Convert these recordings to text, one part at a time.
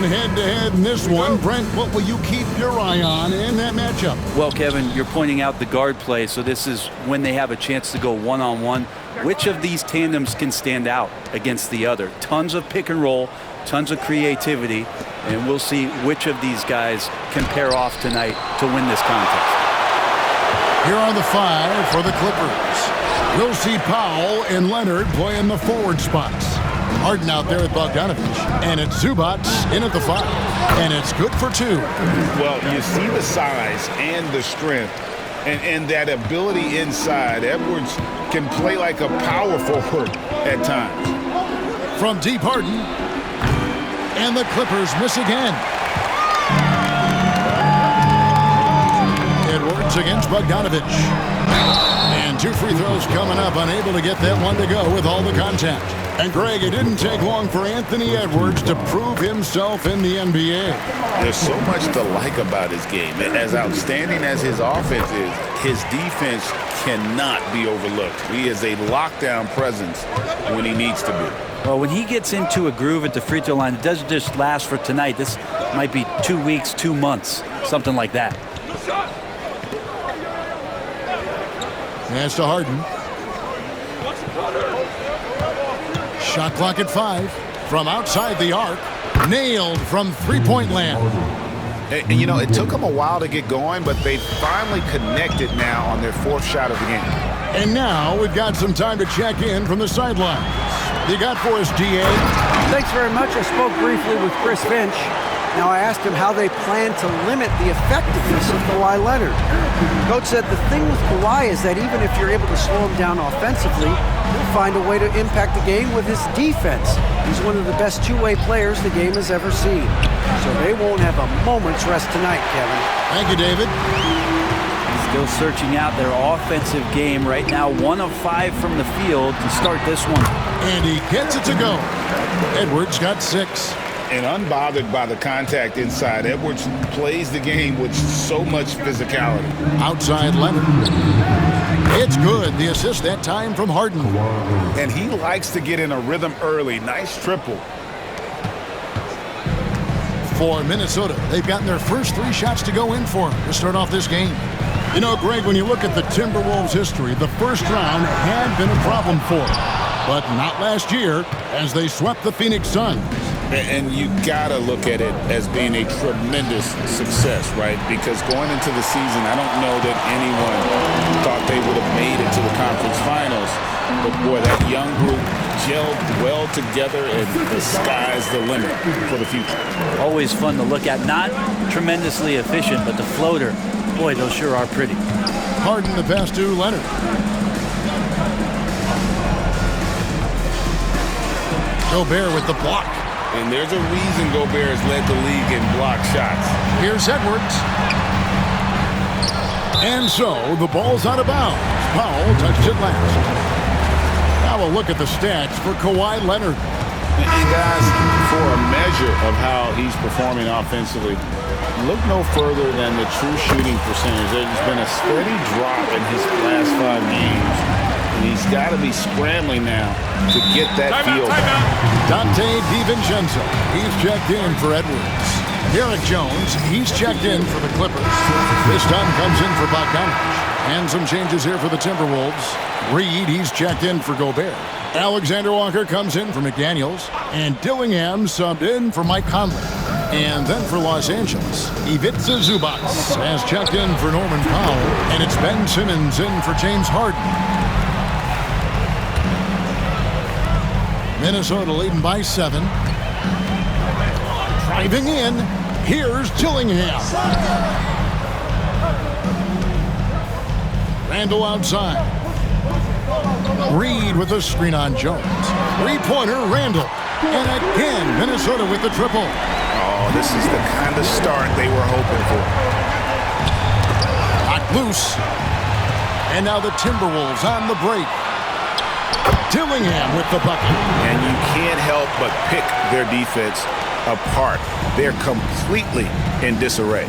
going head-to-head in this one. Brent, what will you keep your eye on in that matchup? Well, Kevin, you're pointing out the guard play, so this is when they have a chance to go one-on-one. Which of these tandems can stand out against the other? Tons of pick and roll, tons of creativity, and we'll see which of these guys can pair off tonight to win this contest. Here are the 5 for the Clippers. We'll see Powell and Leonard playing the forward spots. Harden out there with Bogdanovich, and it's Zubac in at the 5, and it's good for 2. Well, you see the size and the strength and that ability inside. Edwards can play like a power forward at times. From deep, Harden, and the Clippers miss again. Edwards against Bogdanovich, and 2 free throws coming up, unable to get that one to go with all the contact. And Greg, it didn't take long for Anthony Edwards to prove himself in the NBA. There's so much to like about his game. As outstanding as his offense is, his defense cannot be overlooked. He is a lockdown presence when he needs to be. Well, when he gets into a groove at the free throw line, it doesn't just last for tonight. This might be 2 weeks, 2 months, something like that. Pass to Harden. Shot clock at 5. From outside the arc. Nailed from three-point land. And, you know, it took them a while to get going, but they finally connected now on their 4th shot of the game. And now we've got some time to check in from the sidelines. You got for us, DA? Thanks very much. I spoke briefly with Chris Finch. Now I asked him how they plan to limit the effectiveness of Kawhi Leonard. Coach said the thing with Kawhi is that even if you're able to slow him down offensively, he'll find a way to impact the game with his defense. He's one of the best two-way players the game has ever seen. So they won't have a moment's rest tonight, Kevin. Thank you, David. Still searching out their offensive game right now. 1 of 5 from the field to start this one. And he gets it to go. Edwards got 6. And unbothered by the contact inside, Edwards plays the game with so much physicality. Outside Leonard. It's good. The assist that time from Harden. And he likes to get in a rhythm early. Nice triple. For Minnesota, they've gotten their first 3 shots to go in for them to start off this game. You know, Greg, when you look at the Timberwolves' history, the first round had been a problem for them. But not last year, as they swept the Phoenix Suns. And you gotta look at it as being a tremendous success, right? Because going into the season, I don't know that anyone thought they would have made it to the conference finals. But boy, that young group gelled well together, and the sky's the limit for the future. Always fun to look at. Not tremendously efficient, but the floater, boy, those sure are pretty. Harden the pass to Leonard. Gobert with the block. And there's a reason Gobert has led the league in block shots. Here's Edwards. And so the ball's out of bounds. Powell touched it last. Now a look at the stats for Kawhi Leonard. And guys, for a measure of how he's performing offensively, look no further than the true shooting percentage. There's been a steady drop in his last 5 games. And he's got to be scrambling now to get that field. Dante DiVincenzo, he's checked in for Edwards. Derek Jones, he's checked in for the Clippers. This time comes in for Bogdanovich. And some changes here for the Timberwolves. Reed, he's checked in for Gobert. Alexander Walker comes in for McDaniels. And Dillingham subbed in for Mike Conley. And then for Los Angeles, Ivica Zubac has checked in for Norman Powell. And it's Ben Simmons in for James Harden. Minnesota leading by 7. Driving in, here's Dillingham. Randall outside. Reed with a screen on Jones. 3-pointer, Randall. And again, Minnesota with the triple. Oh, this is the kind of start they were hoping for. Knocked loose. And now the Timberwolves on the break. Dillingham with the bucket. And you can't help but pick their defense apart. They're completely in disarray.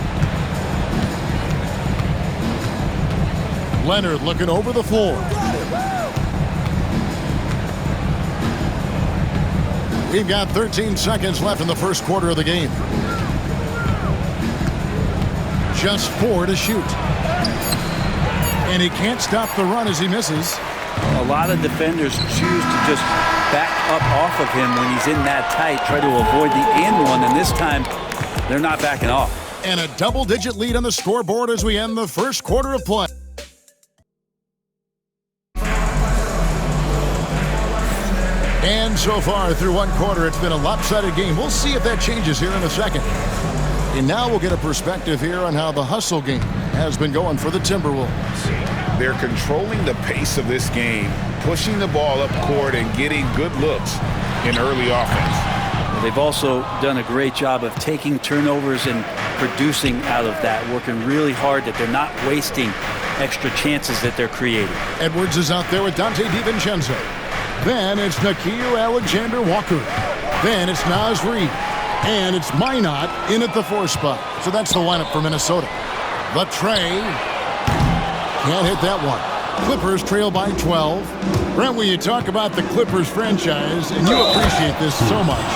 Leonard looking over the floor. We've got 13 seconds left in the first quarter of the game. Just 4 to shoot. And he can't stop the run as he misses. A lot of defenders choose to just back up off of him when he's in that tight, try to avoid the and one, and this time they're not backing off. And a double-digit lead on the scoreboard as we end the first quarter of play. And so far through one quarter, it's been a lopsided game. We'll see if that changes here in a second. And now we'll get a perspective here on how the hustle game has been going for the Timberwolves. They're controlling the pace of this game, pushing the ball up court and getting good looks in early offense. They've also done a great job of taking turnovers and producing out of that, working really hard that they're not wasting extra chances that they're creating. Edwards is out there with Dante DiVincenzo. Then it's Nickeil Alexander-Walker. Then it's Naz Reid. And it's Minot in at the 4 spot. So that's the lineup for Minnesota. The tray. Can't hit that one. Clippers trail by 12. Brent, when you talk about the Clippers franchise, and you appreciate this so much,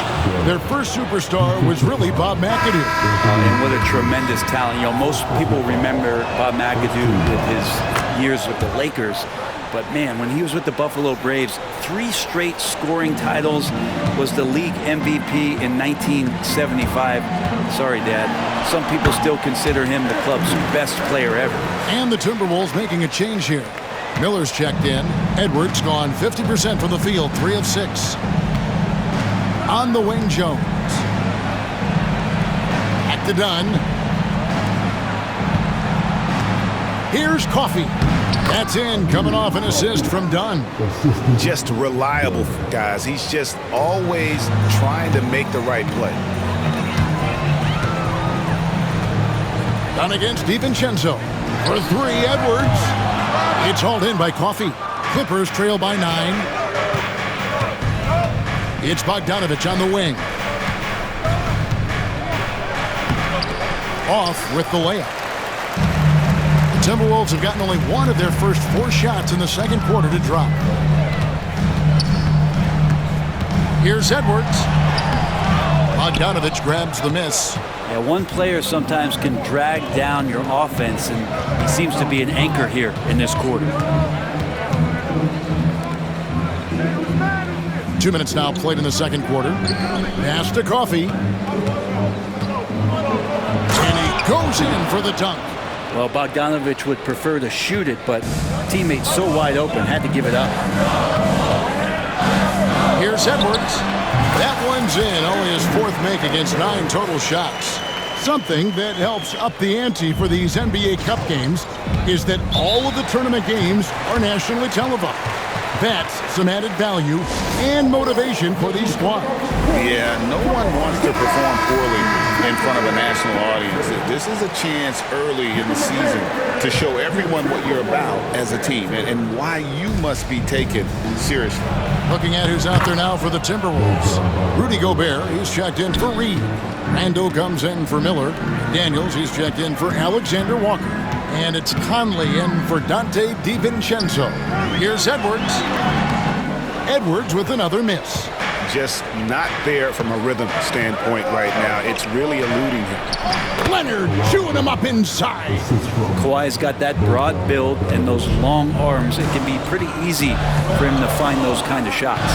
their first superstar was really Bob McAdoo. And what a tremendous talent. You know, most people remember Bob McAdoo with his years with the Lakers. But, man, when he was with the Buffalo Braves, 3 straight scoring titles, was the league MVP in 1975. Sorry, Dad. Some people still consider him the club's best player ever. And the Timberwolves making a change here. Miller's checked in. Edwards gone 50% from the field, 3 of 6. On the wing, Jones. Back to Dunn. Here's Coffey. That's in, coming off an assist from Dunn. Just reliable, guys. He's just always trying to make the right play. Dunn against DiVincenzo. For 3, Edwards. It's hauled in by Coffey. Clippers trail by 9. It's Bogdanovich on the wing. Off with the layup. Timberwolves have gotten only 1 of their first 4 shots in the second quarter to drop. Here's Edwards. Bogdanovich grabs the miss. Yeah, one player sometimes can drag down your offense, and he seems to be an anchor here in this quarter. 2 minutes now played in the second quarter. Pass to Coffey. And he goes in for the dunk. Well, Bogdanovich would prefer to shoot it, but teammates so wide open, had to give it up. Here's Edwards. That one's in, only his 4th make against 9 total shots. Something that helps up the ante for these NBA Cup games is that all of the tournament games are nationally televised. That's some added value and motivation for these squads. Yeah, no one wants to perform poorly in front of a national audience. This is a chance early in the season to show everyone what you're about as a team and why you must be taken seriously. Looking at who's out there now for the Timberwolves. Rudy Gobert, he's checked in for Reed. Randall comes in for Miller. Daniels, he's checked in for Alexander Walker. And it's Conley in for Dante DiVincenzo. Here's Edwards. Edwards with another miss. Just not there from a rhythm standpoint right now. It's really eluding him. Leonard chewing him up inside. Kawhi's got that broad build and those long arms. It can be pretty easy for him to find those kind of shots.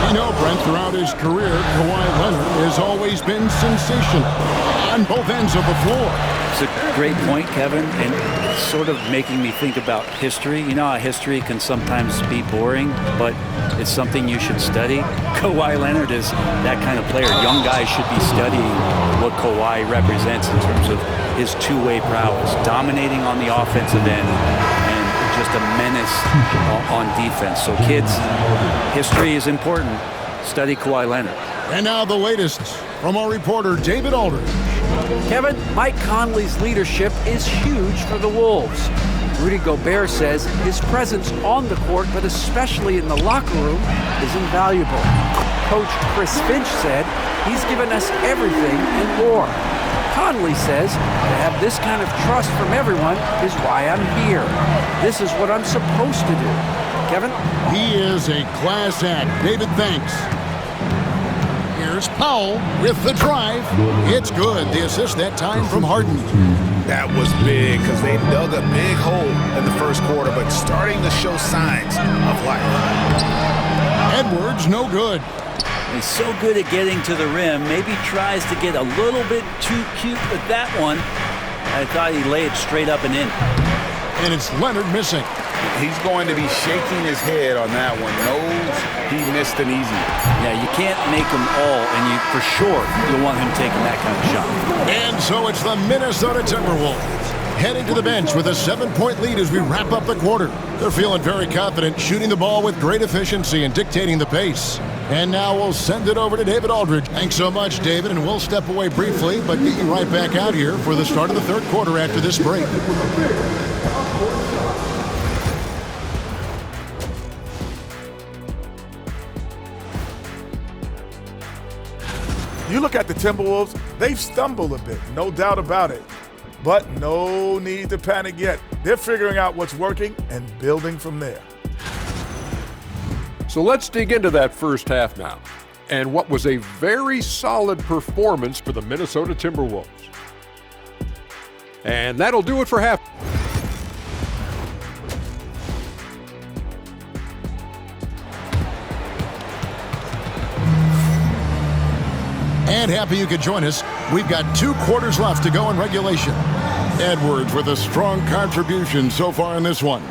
You know, Brent, throughout his career, Kawhi Leonard has always been sensational on both ends of the floor. It's a great point, Kevin, and it's sort of making me think about history. You know how history can sometimes be boring, but it's something you should study. Kawhi Leonard is that kind of player. Young guys should be studying what Kawhi represents in terms of his two-way prowess, dominating on the offensive end and just a menace on defense. So kids, history is important. Study Kawhi Leonard. And now the latest from our reporter, David Aldridge. Kevin, Mike Conley's leadership is huge for the Wolves. Rudy Gobert says his presence on the court, but especially in the locker room, is invaluable. Coach Chris Finch said he's given us everything and more. Conley says to have this kind of trust from everyone is why I'm here. This is what I'm supposed to do. Kevin? He is a class act. David, thanks. Here's Powell with the drive. It's good. The assist that time from Harden. That was big because they dug a big hole in the first quarter, but starting to show signs of life. Edwards, no good. He's so good at getting to the rim. Maybe tries to get a little bit too cute with that one. I thought he laid it straight up and in. And it's Leonard missing. He's going to be shaking his head on that one. Knows he missed an easy. Yeah, you can't make them all, and you for sure you'll want him taking that kind of shot. And so it's the Minnesota Timberwolves heading to the bench with a 7-point lead as we wrap up the quarter. They're feeling very confident, shooting the ball with great efficiency and dictating the pace. And now we'll send it over to David Aldridge. Thanks so much, David, and we'll step away briefly, but get you right back out here for the start of the third quarter after this break. You look at the Timberwolves, they've stumbled a bit, no doubt about it. But no need to panic yet. They're figuring out what's working and building from there. So let's dig into that first half now, and what was a very solid performance for the Minnesota Timberwolves. And that'll do it for half. And happy you could join us. We've got 2 quarters left to go in regulation. Edwards with a strong contribution so far in this one.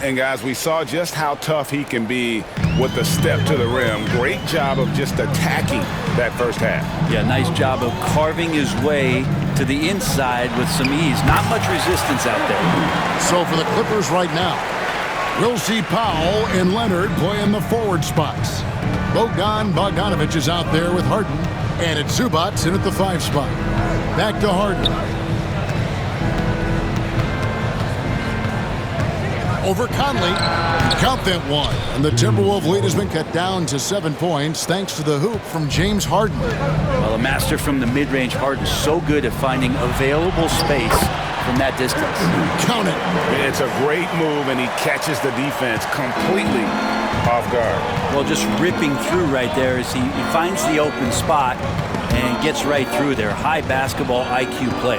And guys, we saw just how tough he can be with the step to the rim. Great job of just attacking that first half. Yeah, nice job of carving his way to the inside with some ease. Not much resistance out there. So for the Clippers right now, we'll see Powell and Leonard play in the forward spots. Bogdanovich is out there with Harden, and it's Zubac in at the 5 spot. Back to Harden. Over Conley. Count that one. And the Timberwolves lead has been cut down to 7 points thanks to the hoop from James Harden. Well, a master from the mid-range. Harden so good at finding available space from that distance. Count it. It's a great move, and he catches the defense completely off guard. Well, just ripping through right there as he finds the open spot and gets right through there. High basketball IQ play.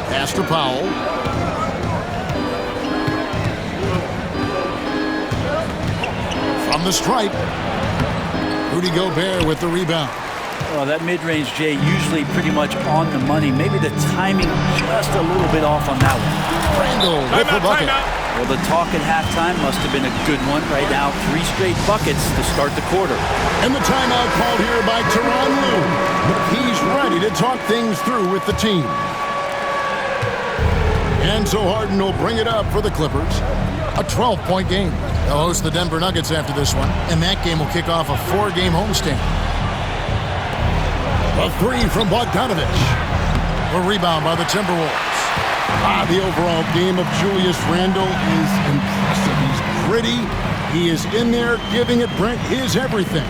Pass to Powell. From the stripe, Rudy Gobert with the rebound. Well, that mid-range, Jay, usually pretty much on the money. Maybe the timing just a little bit off on that one. Randall with the bucket. Well, the talk at halftime must have been a good one. Right now, 3 straight buckets to start the quarter. And the timeout called here by Tyronn Lue. He's ready to talk things through with the team. And so Harden will bring it up for the Clippers. A 12-point game. They'll host the Denver Nuggets after this one, and that game will kick off a 4-game homestand. A 3 from Bogdanovich. A rebound by the Timberwolves. The overall game of Julius Randle is impressive. He's gritty. He is in there giving it Brent his everything.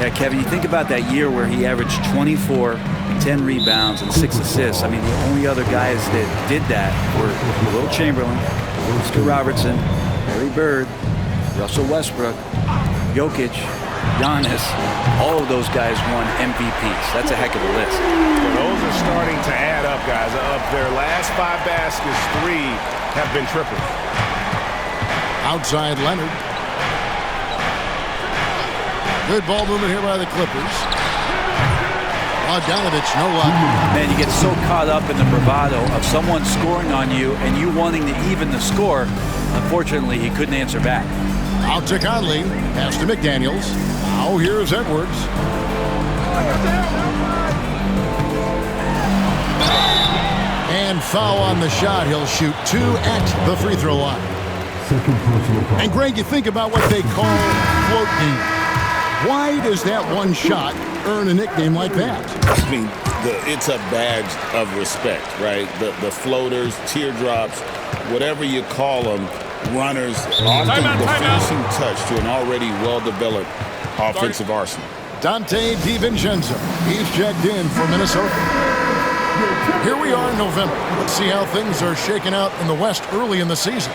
Yeah, Kevin, you think about that year where he averaged 24, 10 rebounds, and 6 assists. I mean, the only other guys that did that were Will Chamberlain, Oscar Robertson, Larry Bird, Russell Westbrook, Jokic, Giannis. All of those guys won MVPs. That's a heck of a list. Well, those are starting to add up, guys. Of their last 5 baskets, 3 have been triples. Outside Leonard. Good ball movement here by the Clippers. Bogdanovich, no luck. Man, you get so caught up in the bravado of someone scoring on you and you wanting to even the score. Unfortunately, he couldn't answer back. Out to Conley. Pass to McDaniels. Now here's Edwards. And foul on the shot. He'll shoot 2 at the free throw line. And Greg, you think about what they call float game. Why does that one shot earn a nickname like that? I mean, it's a badge of respect, right? The floaters, teardrops, whatever you call them, runners, often the finishing touch to an already well-developed offensive arsenal. Dante DiVincenzo. He's checked in for Minnesota. Here we are in November. Let's see how things are shaking out in the West early in the season.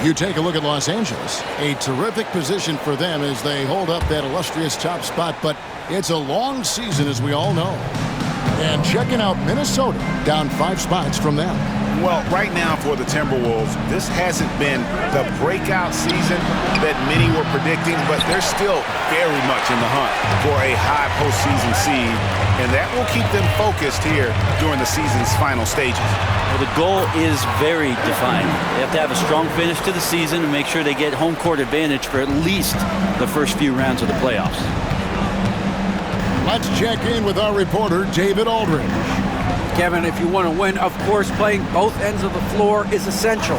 You take a look at Los Angeles. A terrific position for them as they hold up that illustrious top spot, but it's a long season, as we all know. And checking out Minnesota, down 5 spots from them. Well, right now for the Timberwolves, this hasn't been the breakout season that many were predicting, but they're still very much in the hunt for a high postseason seed, and that will keep them focused here during the season's final stages. Well, the goal is very defined. They have to have a strong finish to the season and make sure they get home court advantage for at least the first few rounds of the playoffs. Let's check in with our reporter, David Aldridge. Kevin, if you want to win, of course, playing both ends of the floor is essential.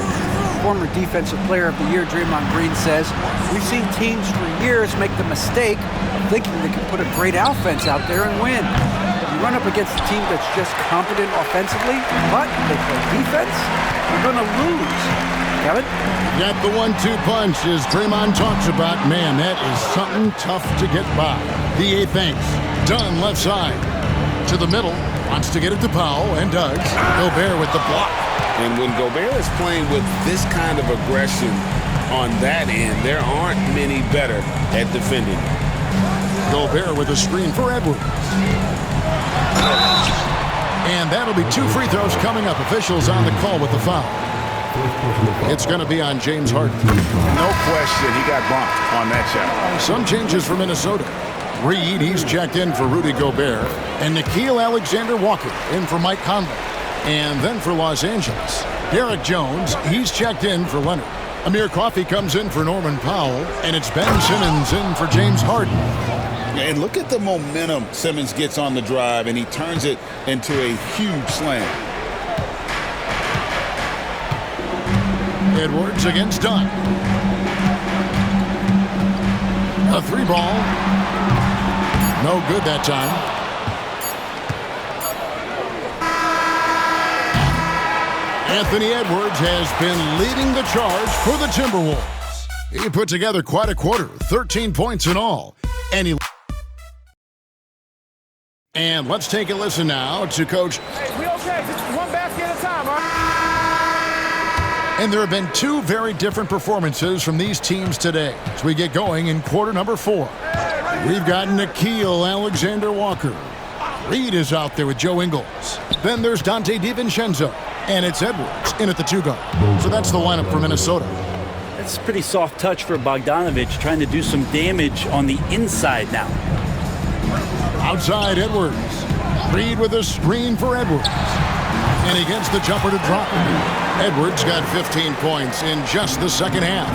Former Defensive Player of the Year Draymond Green says, we've seen teams for years make the mistake of thinking they can put a great offense out there and win. You run up against a team that's just competent offensively, but they play defense, you're going to lose. Kevin? Got the 1-2 punch as Draymond talks about. Man, that is something tough to get by. The 8th thanks. Dunn left side. To the middle. Wants to get it to Powell, and does. Gobert with the block. And when Gobert is playing with this kind of aggression on that end, there aren't many better at defending. Gobert with a screen for Edwards. And that'll be 2 free throws coming up. Officials on the call with the foul. It's going to be on James Harden. No question, he got bumped on that shot. Some changes for Minnesota. Reed, he's checked in for Rudy Gobert. And Nickeil Alexander-Walker in for Mike Conley. And then for Los Angeles, Derek Jones, he's checked in for Leonard. Amir Coffey comes in for Norman Powell. And it's Ben Simmons in for James Harden. And look at the momentum Simmons gets on the drive, and he turns it into a huge slam. Edwards against Dunn. A 3-ball. No good that time. Anthony Edwards has been leading the charge for the Timberwolves. He put together quite a quarter, 13 points in all. And let's take a listen now to Coach. Hey, we okay? Just one basket at a time, all right? And there have been 2 very different performances from these teams today as we get going in quarter number 4. We've got Nickeil Alexander-Walker. Reed is out there with Joe Ingles. Then there's Donte DiVincenzo. And it's Edwards in at the 2 guard. So that's the lineup for Minnesota. That's a pretty soft touch for Bogdanovic, trying to do some damage on the inside now. Outside Edwards. Reed with a screen for Edwards. And he gets the jumper to drop. Edwards got 15 points in just the second half.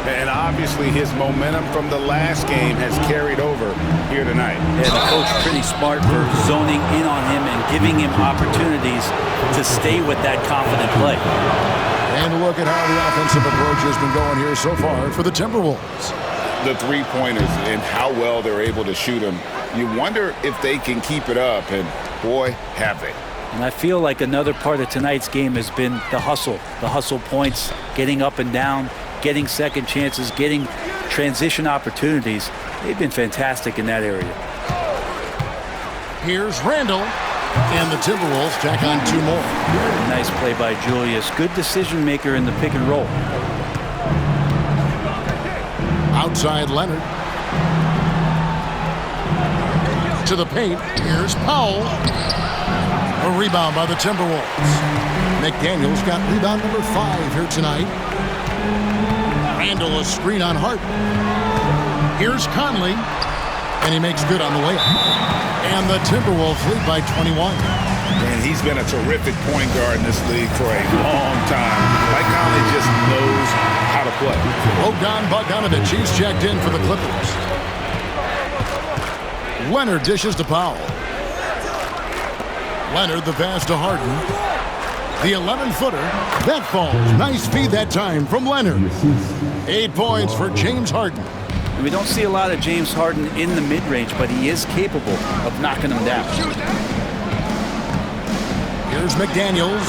And obviously his momentum from the last game has carried over here tonight. Yeah, the coach pretty smart for zoning in on him and giving him opportunities to stay with that confident play. And look at how the offensive approach has been going here so far for the Timberwolves. The 3-pointers and how well they're able to shoot them. You wonder if they can keep it up, and boy, have they. And I feel like another part of tonight's game has been the hustle points, getting up and down, getting second chances, getting transition opportunities. They've been fantastic in that area. Here's Randall, and the Timberwolves tack on 2 more. Nice play by Julius. Good decision maker in the pick and roll. Outside Leonard. To the paint. Here's Powell. A rebound by the Timberwolves. McDaniels got rebound number 5 here tonight. Randall a screen on Hart. Here's Conley. And he makes good on the layup. And the Timberwolves lead by 21. And he's been a terrific point guard in this league for a long time. Mike Conley just knows how to play. Bogdan Bogdanovic, he's checked in for the Clippers. Leonard dishes to Powell. Leonard the pass to Harden. The 11-footer. That falls. Nice feed that time from Leonard. 8 points for James Harden. And we don't see a lot of James Harden in the mid-range, but he is capable of knocking them down. Here's McDaniels.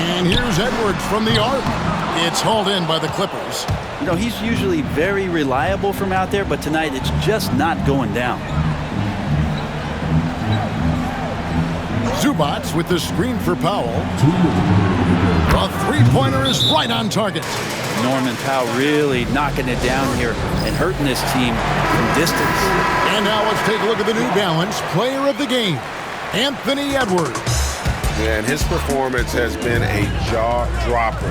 And here's Edwards from the arc. It's hauled in by the Clippers. You know, he's usually very reliable from out there, but tonight it's just not going down. Zubats with the screen for Powell. The three-pointer is right on target. Norman Powell really knocking it down here and hurting this team from distance. And now let's take a look at the New Balance player of the game, Anthony Edwards. And his performance has been a jaw-dropper.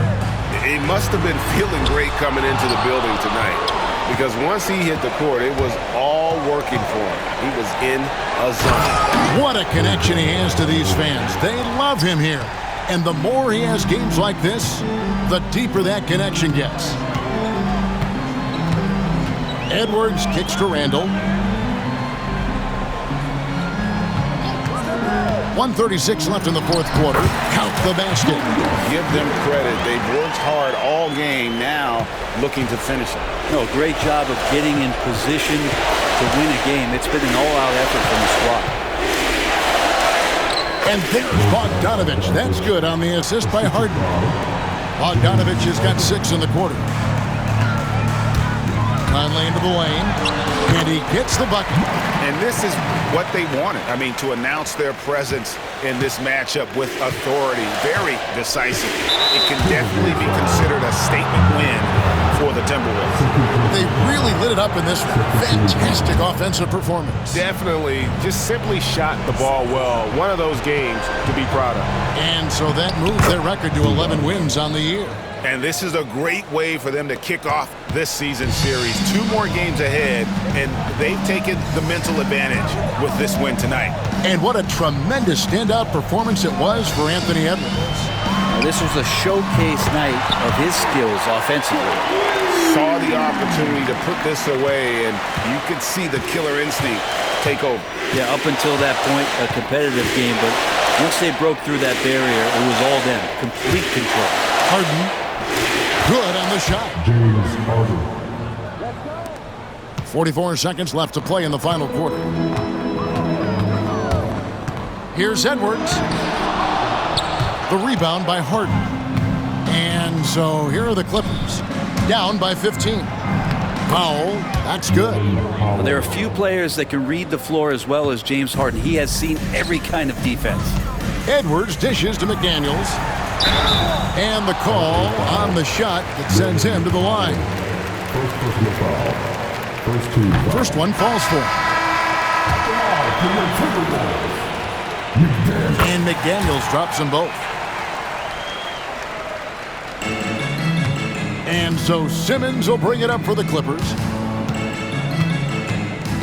He must have been feeling great coming into the building tonight, because once he hit the court, it was all working for him. He was in a zone. What a connection he has to these fans. They love him here. And the more he has games like this, the deeper that connection gets. Edwards kicks to Randall. 1:36 left in the fourth quarter. Count the basket. Give them credit. They've worked hard all game, now looking to finish it. No, great job of getting in position to win a game. It's been an all-out effort from the squad. And there's Bogdanovich. That's good on the assist by Harden. Bogdanovich has got 6 in the quarter. Conley into the lane, and he gets the bucket. And this is what they wanted. I mean, to announce their presence in this matchup with authority. Very decisive. It can definitely be considered a statement win for the Timberwolves. They really lit it up in this fantastic offensive performance. Definitely just simply shot the ball well. One of those games to be proud of. And so that moves their record to 11 wins on the year. And this is a great way for them to kick off this season series. 2 more games ahead, and they've taken the mental advantage with this win tonight. And what a tremendous standout performance it was for Anthony Edwards. Now, this was a showcase night of his skills offensively. Saw the opportunity to put this away, and you could see the killer instinct take over. Yeah, up until that point, a competitive game, but once they broke through that barrier, it was all them. Complete control. Harden, good on the shot. 44 seconds left to play in the final quarter. Here's Edwards. The rebound by Harden. And so here are the Clippers, down by 15. Powell, that's good. Well, there are a few players that can read the floor as well as James Harden. He has seen every kind of defense. Edwards dishes to McDaniels. And the call on the shot that sends him to the line. First one falls for him. And McDaniels drops them both. And so Simmons will bring it up for the Clippers.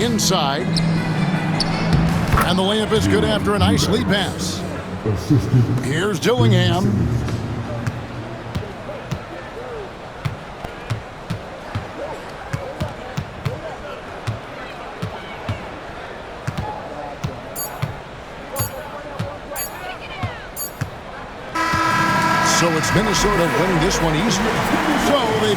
Inside. And the layup is good after a nice lead pass. Here's Dillingham. So it's Minnesota winning this one easily. So they